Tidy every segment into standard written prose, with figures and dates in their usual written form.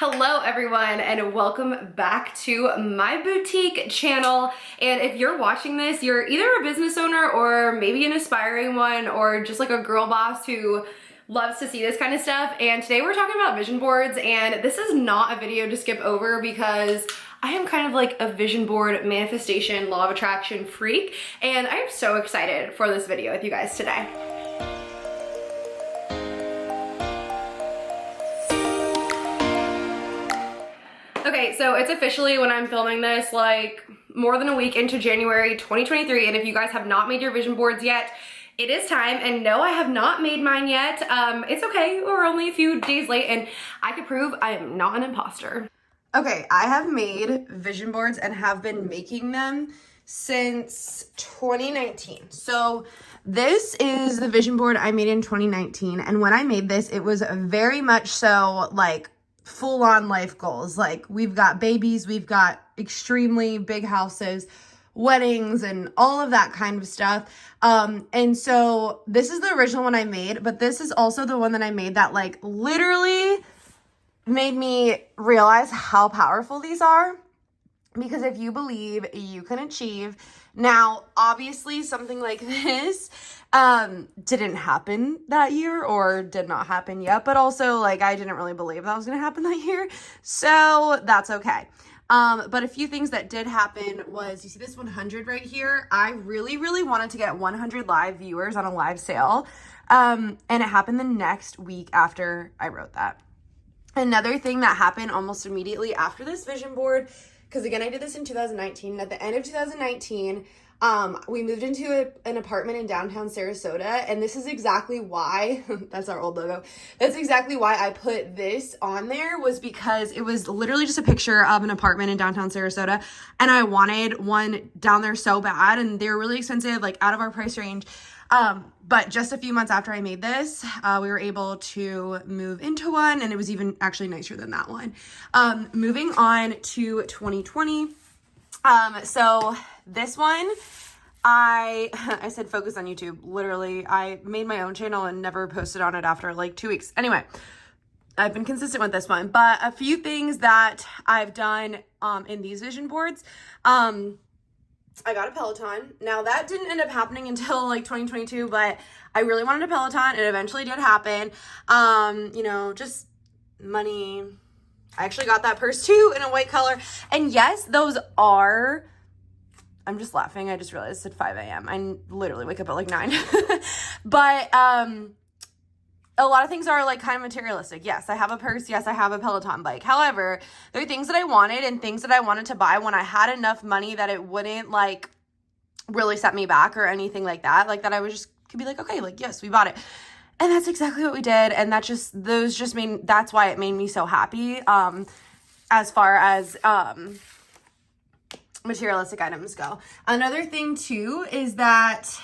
Hello everyone and welcome back to my boutique channel. And if you're watching this, you're either a business owner or maybe an aspiring one or just like a girl boss who loves to see this kind of stuff. And today we're talking about vision boards, and this is not a video to skip over because I am kind of like a vision board manifestation, law of attraction freak, and I am so excited for this video with you guys today. Okay, so it's officially, when I'm filming this, like more than a week into January 2023, and if you guys have not made your vision boards yet, it is time. And no, I have not made mine yet. It's okay, we're only a few days late, and I can prove I am not an imposter. Okay, I have made vision boards and have been making them since 2019. So this is the vision board I made in 2019, and when I made this, it was very much so like full-on life goals. Like, we've got babies, we've got extremely big houses, weddings, and all of that kind of stuff. And so this is the original one I made, but this is also the one that I made that like literally made me realize how powerful these are. Because if you believe, you can achieve. Now, obviously, something like this didn't happen that year, or did not happen yet, but also, like, I didn't really believe that was going to happen that year, so that's okay. But a few things that did happen was, you see this 100 right here? I really, really wanted to get 100 live viewers on a live sale, and it happened the next week after I wrote that. Another thing that happened almost immediately after this vision board, because again, I did this in 2019. And at the end of 2019, we moved into an apartment in downtown Sarasota. And this is exactly why, that's our old logo. That's exactly why I put this on there, was because it was literally just a picture of an apartment in downtown Sarasota. And I wanted one down there so bad. And they were really expensive, like out of our price range. But just a few months after I made this, we were able to move into one, and it was even actually nicer than that one. Moving on to 2020. So this one, I said focus on YouTube. Literally, I made my own channel and never posted on it after like 2 weeks. Anyway, I've been consistent with this one, but a few things that I've done, in these vision boards, I got a Peloton. Now, that didn't end up happening until like 2022, but I really wanted a Peloton. It eventually did happen. You know, just money. I actually got that purse too in a white color. And yes, those are, I'm just laughing. I just realized it's 5 a.m. I literally wake up at like 9. But a lot of things are like kind of materialistic. Yes, I have a purse. Yes, I have a Peloton bike. However, there are things that I wanted and things that I wanted to buy when I had enough money that it wouldn't like really set me back or anything like that. Like that I would just could be like, okay, like, yes, we bought it. And that's exactly what we did. And that just, those just made, that's why it made me so happy. As far as, materialistic items go. Another thing too is that,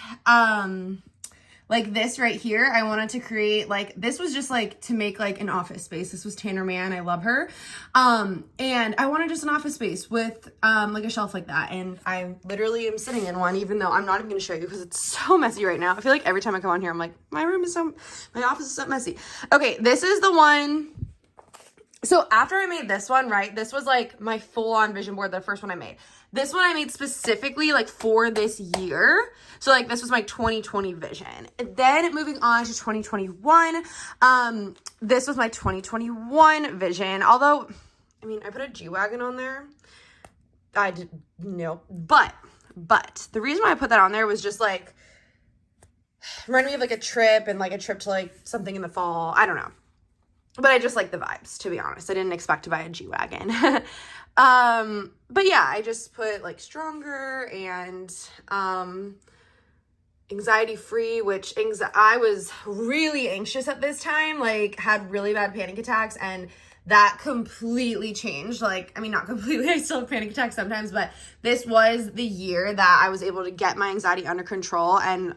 like this right here, I wanted to create, like, this was just like to make like an office space. This was Tanner Mann. I love her. And I wanted just an office space with like a shelf like that. And I literally am sitting in one, even though I'm not even going to show you because it's so messy right now. I feel like every time I come on here, I'm like, my office is so messy. Okay, this is the one. So after I made this one, right, this was like my full-on vision board, the first one I made. This one I made specifically like for this year. So like this was my 2020 vision. Then moving on to 2021, this was my 2021 vision. Although, I mean, I put a G-Wagon on there. I did, no, but the reason why I put that on there was just like, reminded me of like a trip and like a trip to like something in the fall. I don't know. But I just like the vibes, to be honest. I didn't expect to buy a G-Wagon. But yeah, I just put like stronger and anxiety-free, which I was really anxious at this time, like had really bad panic attacks, and that completely changed. Like, I mean, not completely, I still have panic attacks sometimes, but this was the year that I was able to get my anxiety under control, and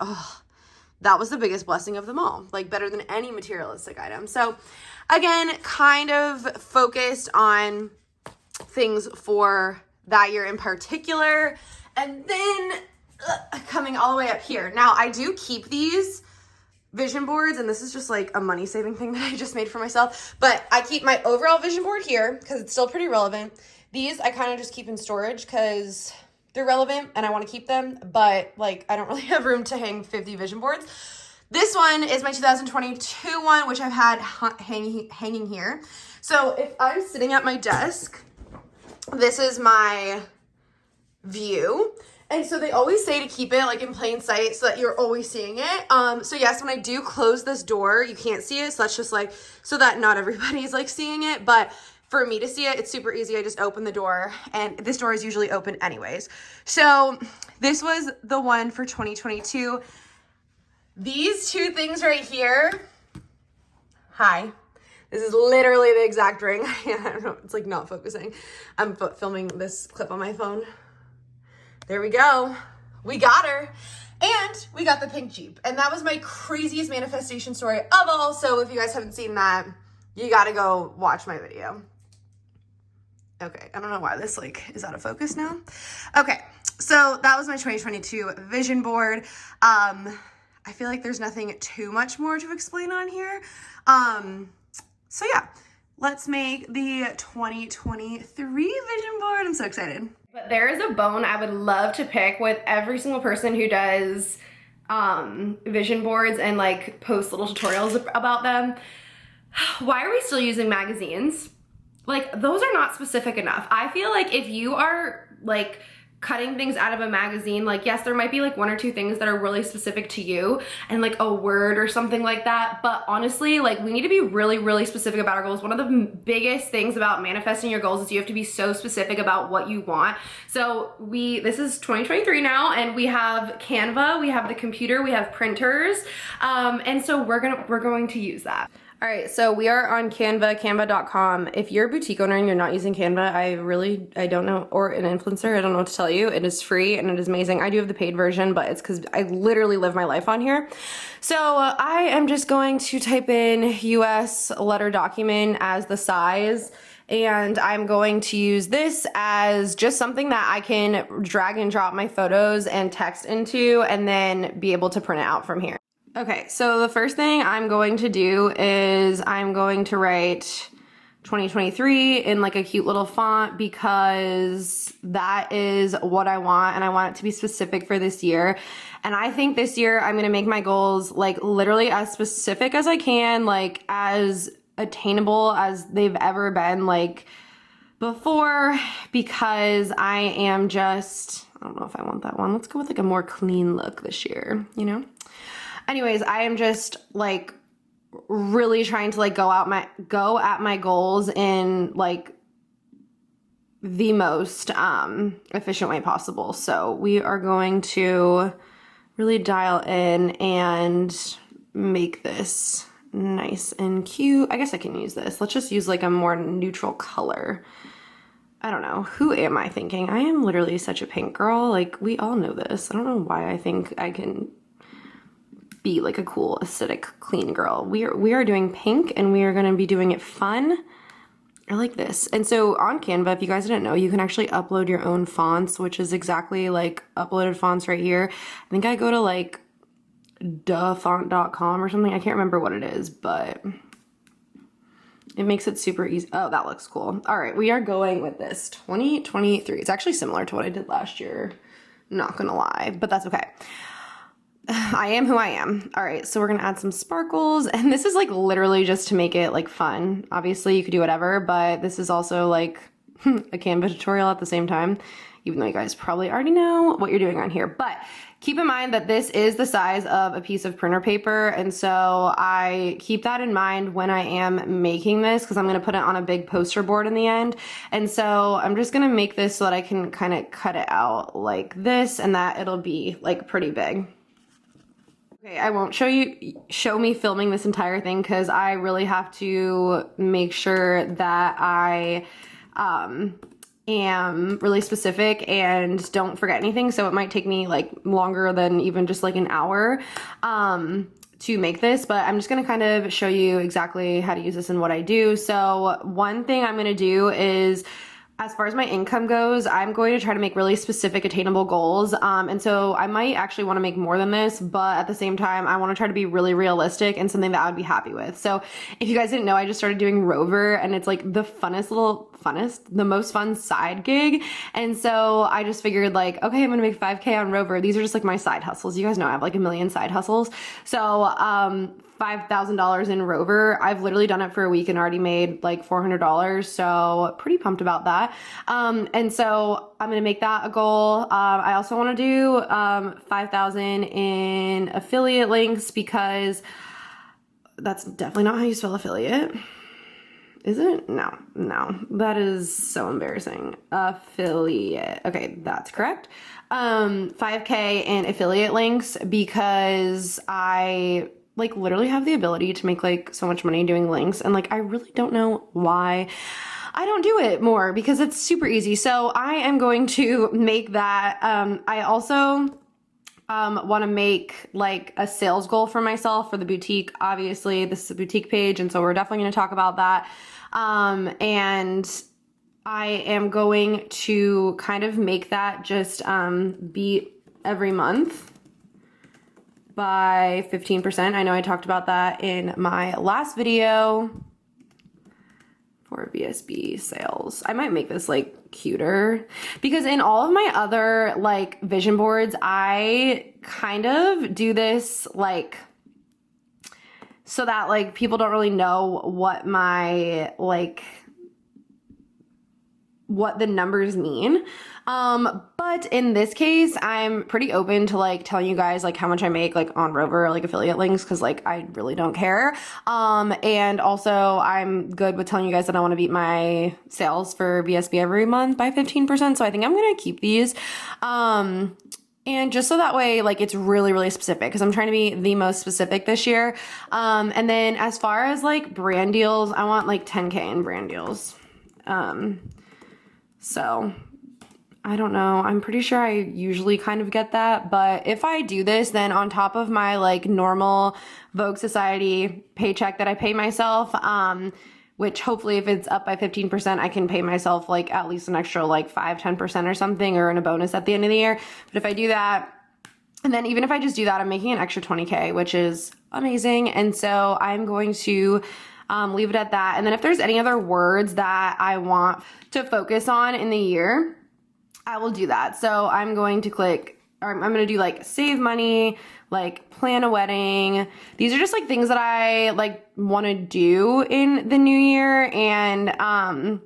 that was the biggest blessing of them all, like better than any materialistic item. So again, kind of focused on things for that year in particular. And then coming all the way up here. Now, I do keep these vision boards, and this is just like a money saving thing that I just made for myself, but I keep my overall vision board here because it's still pretty relevant. These I kind of just keep in storage because they're relevant and I want to keep them, but like I don't really have room to hang 50 vision boards. This one is my 2022 one, which I've had hanging here. So if I'm sitting at my desk, this is my view. And so they always say to keep it like in plain sight so that you're always seeing it. So yes, when I do close this door, you can't see it. So that's just like, so that not everybody's like seeing it. But for me to see it, it's super easy. I just open the door, and this door is usually open anyways. So this was the one for 2022. These two things right here. Hi. This is literally the exact ring. I don't know, it's like not focusing. I'm filming this clip on my phone. There we go. We got her. And we got the pink Jeep. And that was my craziest manifestation story of all. So if you guys haven't seen that, you gotta go watch my video. Okay, I don't know why this like is out of focus now. Okay, so that was my 2022 vision board. I feel like there's nothing too much more to explain on here. So yeah, let's make the 2023 vision board. I'm so excited. But there is a bone I would love to pick with every single person who does vision boards and like post little tutorials about them. Why are we still using magazines? Like, those are not specific enough. I feel like if you are like cutting things out of a magazine, like yes, there might be like one or two things that are really specific to you and like a word or something like that. But honestly, like we need to be really, really specific about our goals. One of the biggest things about manifesting your goals is you have to be so specific about what you want. So this is 2023 now, and we have Canva, we have the computer, we have printers. And so we're going to use that. All right, so we are on Canva, canva.com. If you're a boutique owner and you're not using Canva, I don't know, or an influencer, I don't know what to tell you. It is free and it is amazing. I do have the paid version, but it's because I literally live my life on here. So I am just going to type in US letter document as the size, and I'm going to use this as just something that I can drag and drop my photos and text into and then be able to print it out from here. Okay, so the first thing I'm going to do is I'm going to write 2023 in like a cute little font because that is what I want, and I want it to be specific for this year. And I think this year I'm gonna make my goals like literally as specific as I can, like as attainable as they've ever been like before, because I am just, I don't know if I want that one. Let's go with like a more clean look this year, you know? Anyways, I am just like really trying to like go at my goals in like the most efficient way possible. So we are going to really dial in and make this nice and cute. I guess I can use this. Let's just use like a more neutral color. I don't know. Who am I thinking? I am literally such a pink girl. Like, we all know this. I don't know why I think I can be like a cool, aesthetic, clean girl. We are doing pink, and we are going to be doing it fun. I like this. And so on Canva, if you guys didn't know, you can actually upload your own fonts, which is exactly like uploaded fonts right here. I think I go to like duhfont.com or something. I can't remember what it is, but it makes it super easy. Oh, that looks cool. All right, we are going with this 2023. It's actually similar to what I did last year. Not gonna lie, but that's okay. I am who I am. All right, so we're gonna add some sparkles, and this is like literally just to make it like fun. Obviously you could do whatever, but this is also like a Canva tutorial at the same time, even though you guys probably already know what you're doing on here. But keep in mind that this is the size of a piece of printer paper, and so I keep that in mind when I am making this, because I'm gonna put it on a big poster board in the end. And so I'm just gonna make this so that I can kind of cut it out like this, and that it'll be like pretty big. Okay, I won't show me filming this entire thing because I really have to make sure that I am really specific and don't forget anything. So it might take me like longer than even just like an hour to make this, but I'm just gonna kind of show you exactly how to use this and what I do. So one thing I'm gonna do is as far as my income goes, I'm going to try to make really specific, attainable goals. And so I might actually want to make more than this, but at the same time, I want to try to be really realistic and something that I would be happy with. So if you guys didn't know, I just started doing Rover, and it's like the the most fun side gig. And so I just figured like, okay, I'm going to make 5K on Rover. These are just like my side hustles. You guys know I have like a million side hustles. So, $5,000 in Rover. I've literally done it for a week and already made like $400. So pretty pumped about that. And so I'm going to make that a goal. I also want to do, 5,000 in affiliate links, because that's definitely not how you spell affiliate. Is it? No, that is so embarrassing. Affiliate. Okay, that's correct. 5K in affiliate links, because I like literally have the ability to make like so much money doing links, and like I really don't know why I don't do it more, because it's super easy. So I am going to make that. I also want to make like a sales goal for myself for the boutique. Obviously this is a boutique page, and so we're definitely going to talk about that. And I am going to kind of make that just be every month by 15%. I know I talked about that in my last video for VSB sales. I might make this like cuter, because in all of my other like vision boards, I kind of do this like so that like people don't really know what my like what the numbers mean. But in this case, I'm pretty open to like telling you guys like how much I make like on Rover, like affiliate links, because like I really don't care. And also I'm good with telling you guys that I want to beat my sales for VSB every month by 15%. So I think I'm gonna keep these. And just so that way, like, it's really, really specific, because I'm trying to be the most specific this year. And then as far as like brand deals, I want like 10K in brand deals. So I don't know. I'm pretty sure I usually kind of get that. But if I do this, then on top of my like normal Vogue Society paycheck that I pay myself, which hopefully if it's up by 15%, I can pay myself like at least an extra like 5-10% or something, or in a bonus at the end of the year. But if I do that, and then even if I just do that, I'm making an extra 20K, which is amazing. And so I'm going to leave it at that. And then if there's any other words that I want to focus on in the year, I will do that. So I'm going to click, or I'm going to do like save money, like plan a wedding. These are just like things that I like want to do in the new year. And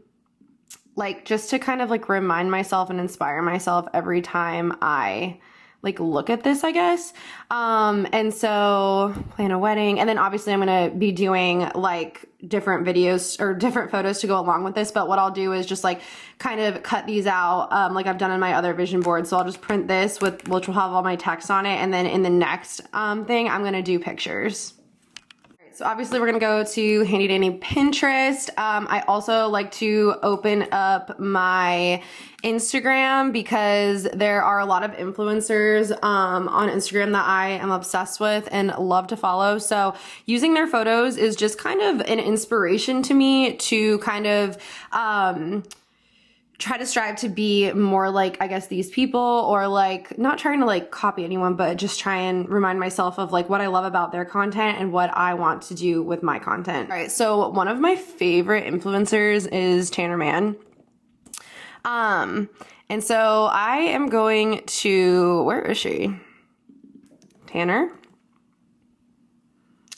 like just to kind of like remind myself and inspire myself every time I like look at this, I guess. And so plan a wedding. And then obviously I'm going to be doing like different videos or different photos to go along with this. But what I'll do is just like kind of cut these out like I've done in my other vision board. So I'll just print this with, which will have all my text on it. And then in the next thing, I'm going to do pictures. So obviously we're gonna go to Handy Dandy Pinterest. I also like to open up my Instagram, because there are a lot of influencers on Instagram that I am obsessed with and love to follow. So using their photos is just kind of an inspiration to me to kind of try to strive to be more like, I guess, these people, or like not trying to like copy anyone, but just try and remind myself of like what I love about their content and what I want to do with my content. All right. So one of my favorite influencers is Tanner Man. And so I am going to, where is she? Tanner?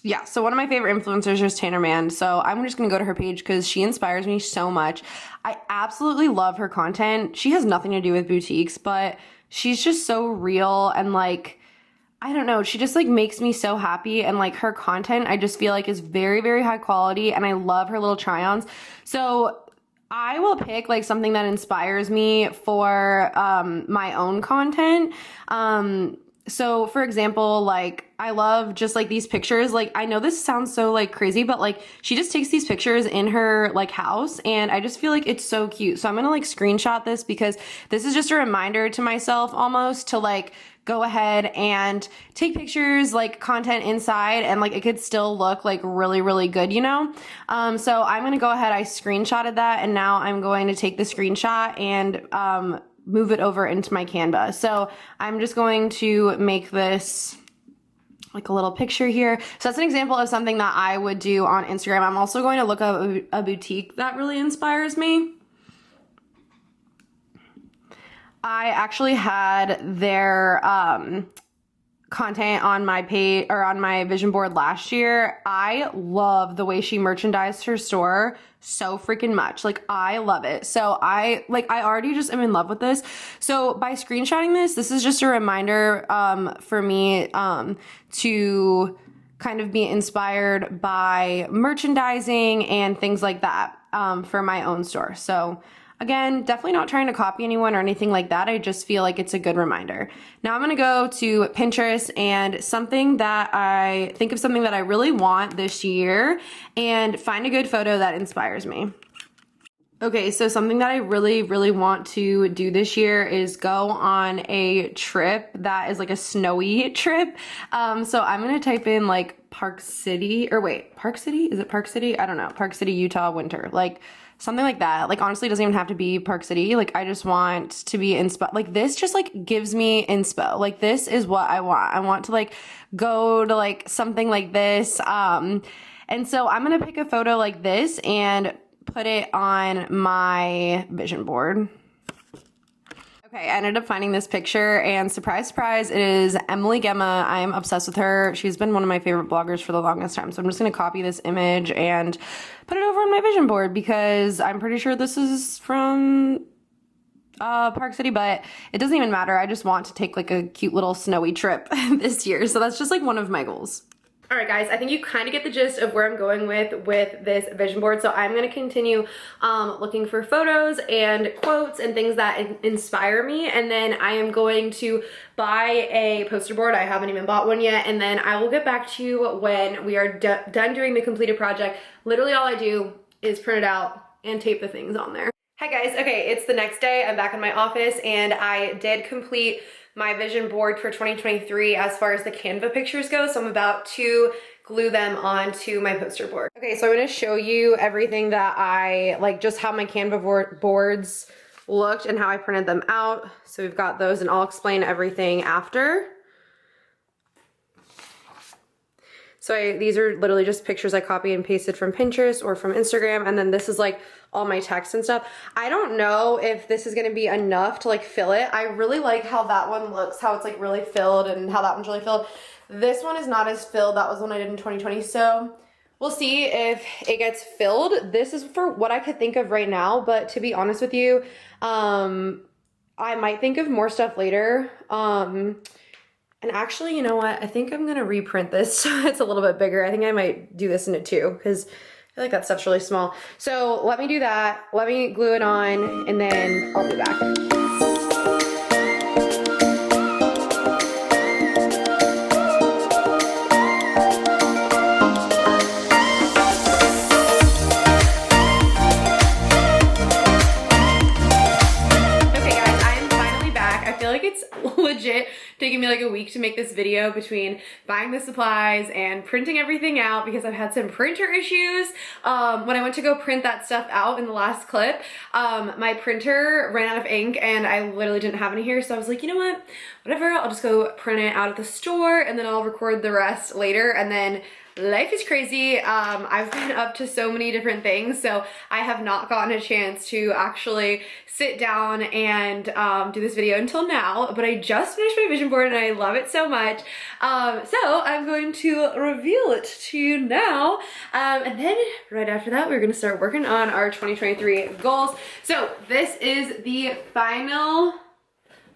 Yeah, so one of my favorite influencers is Tanner Man. So I'm just gonna go to her page because she inspires me so much. I absolutely love her content. She has nothing to do with boutiques, but she's just so real, and like, I don't know, she just like makes me so happy. And like her content, I just feel like is very, very high quality, and I love her little try-ons. So I will pick like something that inspires me for my own content. So for example, like I love just like these pictures. Like I know this sounds so like crazy, but like she just takes these pictures in her like house and I just feel like it's so cute. So I'm gonna like screenshot this because this is just a reminder to myself almost to like go ahead and take pictures, like content inside, and like it could still look like really, really good, you know? So I'm gonna go ahead, I screenshotted that, and now I'm going to take the screenshot and move it over into my Canva. So I'm just going to make this like a little picture here. So that's an example of something that I would do on Instagram. I'm also going to look up a boutique that really inspires me. I actually had their content on my page or on my vision board last year. I love the way she merchandised her store so freaking much. Like I love it. So I already just am in love with this. So by screenshotting this is just a reminder for me to kind of be inspired by merchandising and things like that for my own store. So again, definitely not trying to copy anyone or anything like that. I just feel like it's a good reminder. Now I'm gonna go to Pinterest and something that I really want this year and find a good photo that inspires me. Okay, so something that I really, really want to do this year is go on a trip that is like a snowy trip. So I'm gonna type in like Park City, or wait, Park City? Is it Park City? I don't know. Park City, Utah, winter. Like something like that. Like honestly, it doesn't even have to be Park City. Like I just want to be inspo. Like this just like gives me inspo. Like this is what I want. I want to like go to like something like this. And so I'm gonna pick a photo like this and put it on my vision board. Okay, I ended up finding this picture and surprise, surprise, it is Emily Gemma. I'm obsessed with her. She's been one of my favorite bloggers for the longest time. So I'm just gonna copy this image and put it over on my vision board because I'm pretty sure this is from Park City, but it doesn't even matter. I just want to take like a cute little snowy trip this year. So that's just like one of my goals. All right, guys, I think you kind of get the gist of where I'm going with this vision board. So I'm going to continue looking for photos and quotes and things that inspire me. And then I am going to buy a poster board. I haven't even bought one yet. And then I will get back to you when we are done doing the completed project. Literally all I do is print it out and tape the things on there. Hi guys, okay, it's the next day. I'm back in my office and I did complete my vision board for 2023 as far as the Canva pictures go. So I'm about to glue them onto my poster board. Okay, so I'm gonna show you everything that I, like just how my Canva boards looked and how I printed them out. So we've got those and I'll explain everything after. So these are literally just pictures I copy and pasted from Pinterest or from Instagram. And then this is like all my text and stuff. I don't know if this is gonna be enough to like fill it. I really like how that one looks, how it's like really filled and how that one's really filled. This one is not as filled. That was the one I did in 2020. So we'll see if it gets filled. This is for what I could think of right now. But to be honest with you, I might think of more stuff later. And actually, you know what? I think I'm gonna reprint this so it's a little bit bigger. I think I might do this into two because I feel like that stuff's really small. So let me do that. Let me glue it on and then I'll be back. Legit taking me like a week to make this video between buying the supplies and printing everything out because I've had some printer issues. When I went to go print that stuff out in the last clip, my printer ran out of ink and I literally didn't have any here. So I was like, you know what, whatever, I'll just go print it out at the store and then I'll record the rest later. And then life is crazy. I've been up to so many different things, so I have not gotten a chance to actually sit down and do this video until now, but I just finished my vision board and I love it so much. So I'm going to reveal it to you now. And then right after that, we're gonna start working on our 2023 goals. So this is the final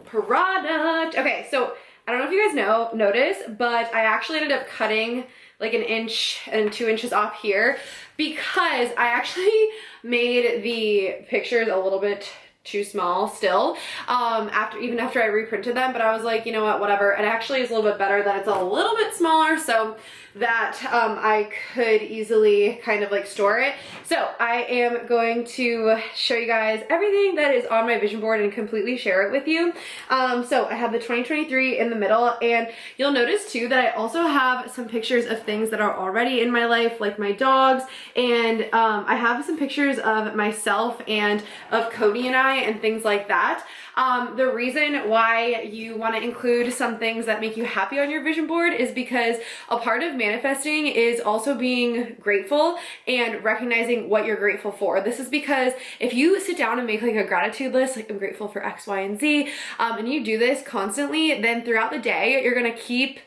product. Okay, so I don't know if you guys notice, but I actually ended up cutting like 1 inch and 2 inches off here because I actually made the pictures a little bit too small still, even after I reprinted them, but I was like, you know what, whatever. It actually is a little bit better that it's a little bit smaller so that I could easily kind of like store it. So I am going to show you guys everything that is on my vision board and completely share it with you. So I have the 2023 in the middle, and you'll notice too that I also have some pictures of things that are already in my life, like my dogs, and I have some pictures of myself and of Cody and I and things like that. The reason why you want to include some things that make you happy on your vision board is because a part of manifesting is also being grateful and recognizing what you're grateful for. This is because if you sit down and make like a gratitude list, like I'm grateful for X, Y, and Z, and you do this constantly, then throughout the day, you're going to keep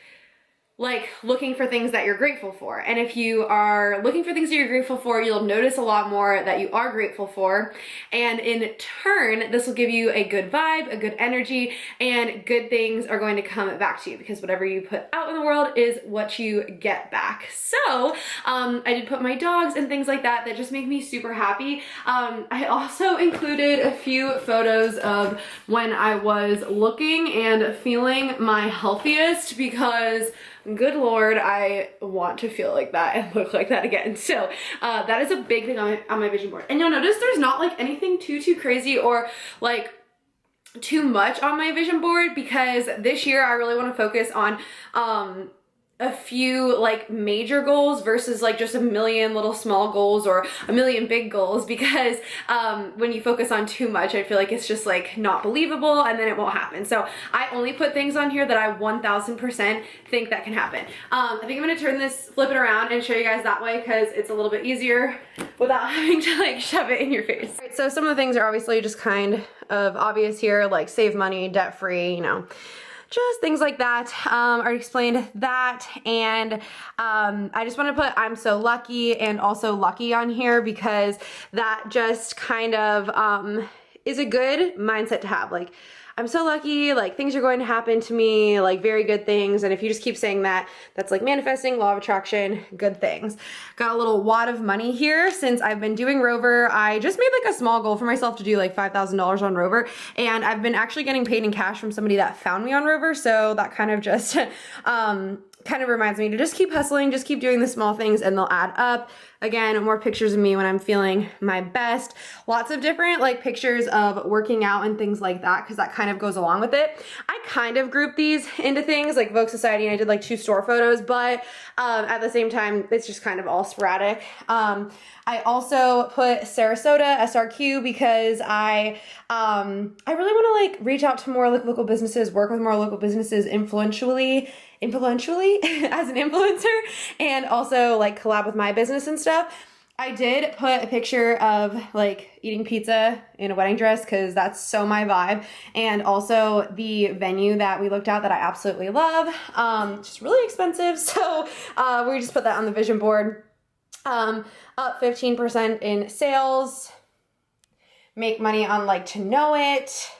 like looking for things that you're grateful for. And if you are looking for things that you're grateful for, you'll notice a lot more that you are grateful for. And in turn, this will give you a good vibe, a good energy, and good things are going to come back to you, because whatever you put out in the world is what you get back. So I did put my dogs and things like that just make me super happy. I also included a few photos of when I was looking and feeling my healthiest, because good Lord, I want to feel like that and look like that again. So that is a big thing on my vision board. And you'll notice there's not like anything too crazy or like too much on my vision board, because this year I really want to focus on a few like major goals versus like just a million little small goals or a million big goals, because when you focus on too much, I feel like it's just like not believable and then it won't happen. So I only put things on here that I 1000% think that can happen. I think I'm gonna flip it around and show you guys that way, because it's a little bit easier without having to like shove it in your face. Right, so some of the things are obviously just kind of obvious here, like save money, debt free, you know, just things like that. I already explained that. And I just want to put I'm so lucky and also lucky on here, because that just kind of is a good mindset to have. Like, I'm so lucky, like things are going to happen to me, like very good things. And if you just keep saying that, that's like manifesting, law of attraction, good things. Got a little wad of money here. Since I've been doing Rover, I just made like a small goal for myself to do like $5,000 on Rover. And I've been actually getting paid in cash from somebody that found me on Rover. So that kind of just kind of reminds me to just keep hustling, just keep doing the small things, and they'll add up. Again, more pictures of me when I'm feeling my best. Lots of different like pictures of working out and things like that, because that kind of goes along with it. I kind of grouped these into things like Vogue Society, and I did like 2 store photos, but at the same time, it's just kind of all sporadic. I also put Sarasota SRQ because I really want to like reach out to more like local businesses, work with more local businesses influentially as an influencer, and also like collab with my business and stuff. I did put a picture of like eating pizza in a wedding dress, because that's so my vibe, and also the venue that we looked at that I absolutely love, just really expensive, so we just put that on the vision board. Up 15% in sales, make money on like to know it.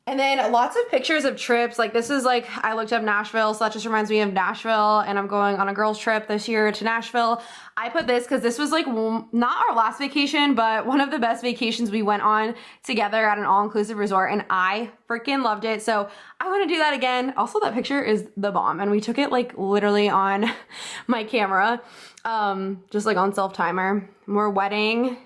And then lots of pictures of trips. Like this is like, I looked up Nashville, so that just reminds me of Nashville, and I'm going on a girls trip this year to Nashville. I put this because this was like not our last vacation, but one of the best vacations we went on together at an all-inclusive resort, and I freaking loved it. So I want to do that again. Also, that picture is the bomb, and we took it like literally on my camera, just like on self-timer. More wedding.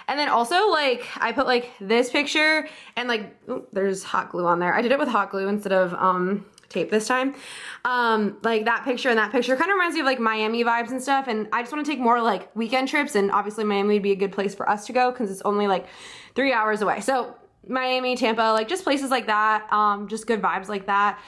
And then also like I put like this picture, and like ooh, there's hot glue on there. I did it with hot glue instead of tape this time. Like that picture and that picture kind of reminds me of like Miami vibes and stuff, and I just want to take more like weekend trips, and obviously Miami would be a good place for us to go because it's only like 3 hours away. So Miami, Tampa, like just places like that, just good vibes like that.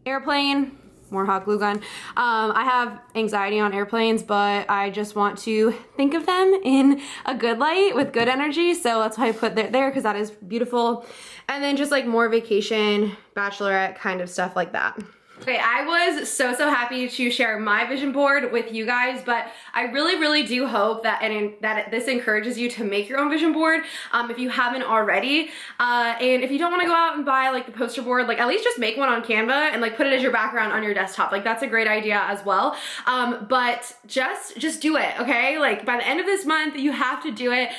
Airplane, more hot glue gun. I have anxiety on airplanes, but I just want to think of them in a good light with good energy. So that's why I put that there, because that is beautiful. And then just like more vacation, bachelorette kind of stuff like that. Okay, I was so happy to share my vision board with you guys, but I really do hope that that this encourages you to make your own vision board if you haven't already. And if you don't want to go out and buy like the poster board, like at least just make one on Canva and like put it as your background on your desktop. Like that's a great idea as well. But just do it, okay? Like by the end of this month, you have to do it.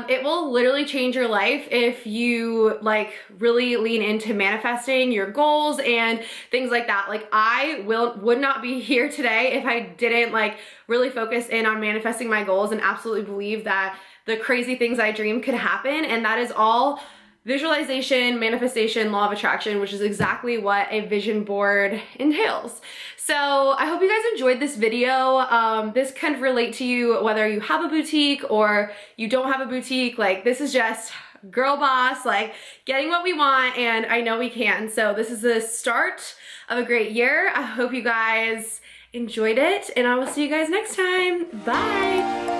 It will literally change your life if you like really lean into manifesting your goals and things like that. Like I would not be here today if I didn't like really focus in on manifesting my goals and absolutely believe that the crazy things I dream could happen. And that is all visualization, manifestation, law of attraction, which is exactly what a vision board entails. So I hope you guys enjoyed this video. This can relate to you whether you have a boutique or you don't have a boutique. Like this is just girl boss, like getting what we want, and I know we can. So this is the start of a great year. I hope you guys enjoyed it, and I will see you guys next time. Bye.